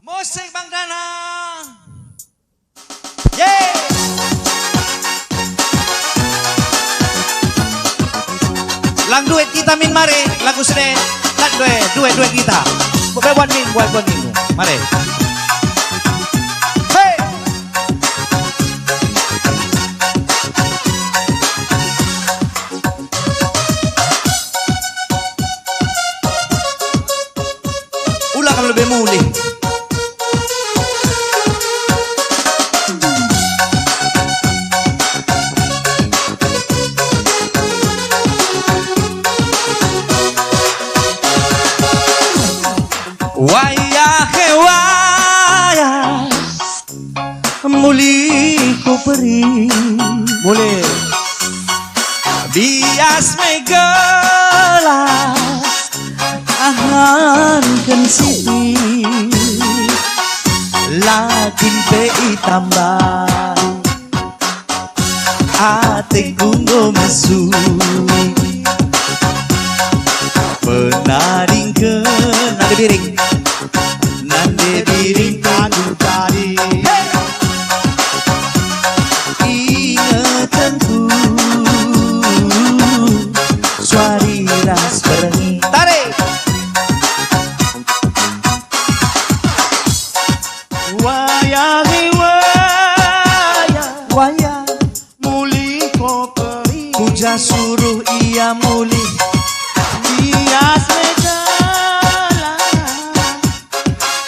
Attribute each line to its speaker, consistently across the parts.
Speaker 1: Musik Bang Dana. Yeah. Lang duet kita min mari, lagu sedih. Lang duet kita. Buat min, mari. Hey. Ulah kalau lebih mulih. Wayah muli ku peri muli bias megala ahan kan siti lakin pe tambah ate gungo mesui penaringkeun nade biring aku tadi ingatanku suari ras berengi tarik wayah muli ko peri puja suruh ia muli bias megala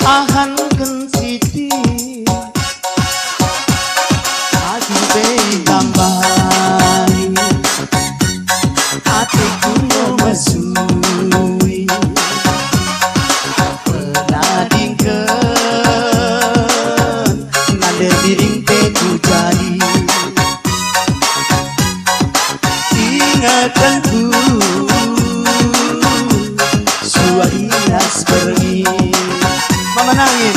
Speaker 1: ahan ken siti ati be tambah atiku no mesui penadingkeun nade biring teh ku jadi ingatanku suari ras pergi memenangin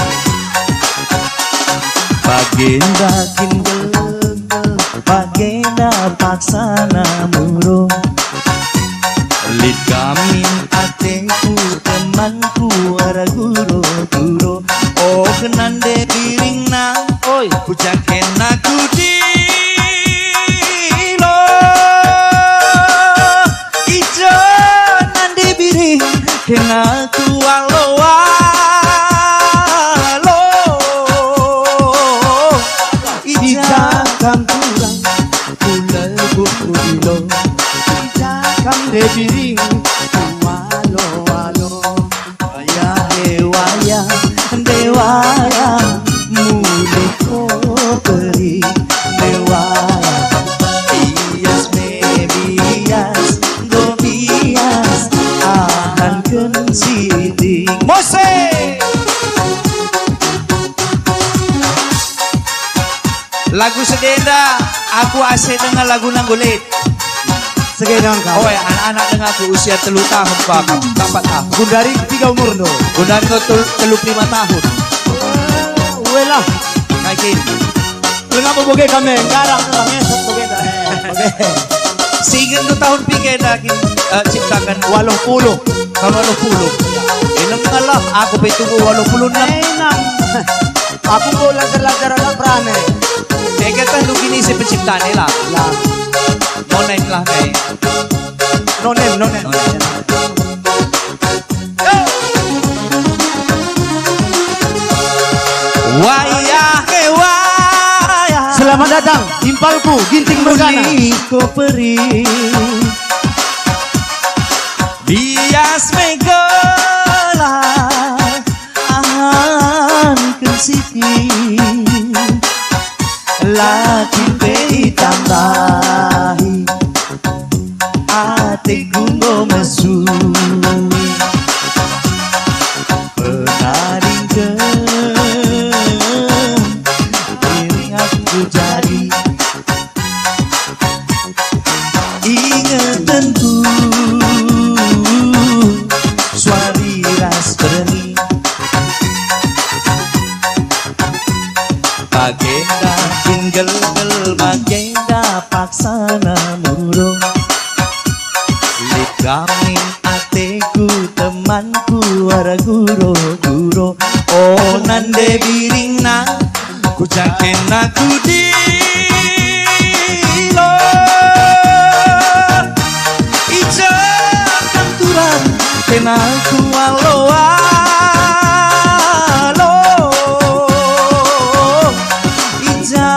Speaker 1: bagenda kindel bagenda paksana murung lit kamin atengku temanku ara guru oh kenande piringna oi kucaken aku dilo ijo nande piring kenaku aloa kampulang pula buku dilo jakam de piring walo wayah dewaya muli ko peri dewaya bias go bias akan ken siding musik. Lagu sedenda, aku asik dengan lagu nanggulit.
Speaker 2: Sekedang kau.
Speaker 1: Oh ya, anak-anak dengan aku usia 3 tahun pak, 4 tahun.
Speaker 2: Gundari 3 umur no.
Speaker 1: Gundari kau 35 tahun.
Speaker 2: Welah,
Speaker 1: naikin.
Speaker 2: Lenga boge kami, garang orangnya boge dah.
Speaker 1: Singin 2 tahun pikir dah ciptakan 80 tahun 80. Enam ngalah, aku betunggu 86.
Speaker 2: Enam. Aku mau lajar-lajar anak berane.
Speaker 1: Kata lu gini si penciptaan lah. Nonem lah nih.
Speaker 2: Nonem.
Speaker 1: Wayah.
Speaker 2: Selamat datang, impalku ginting mergana.
Speaker 1: Ko peri bias megala ahan ken siti lagi pe tambahi atiku no mesui penaringkeun piring aku jadi ingatanku suari ras berengi bagenda tinggal bagenda paksana murung lit kamin ateku temanku ara guru oh nande biringna kucaken aku di lo ija kanturan kena ku alo alo ija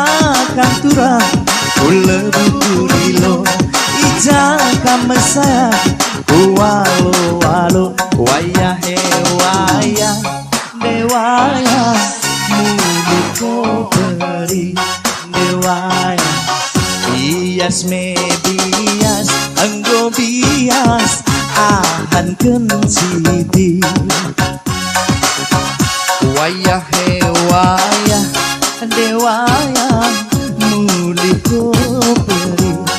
Speaker 1: kanturan kula bukulilo ija kamesa walo walo waya he waya dewaya muliko beri dewaya bias me bias anggo bias ahan ken siti waya he waya dewaya muliko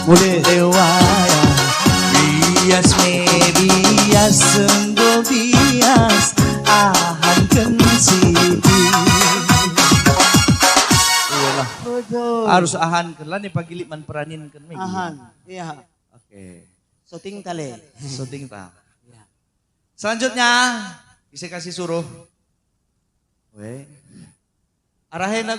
Speaker 1: beri dewaya bias me bias anggo bias ahan ken siti. Iyalah.
Speaker 2: Betul.
Speaker 1: Harus ahan kelan nih pagili man peranin kan Megi.
Speaker 2: Ahan. Iya.
Speaker 1: Oke.
Speaker 2: Syuting tali.
Speaker 1: Syuting ta.
Speaker 2: Iya.
Speaker 1: Selanjutnya bisa kasih suruh. Arahin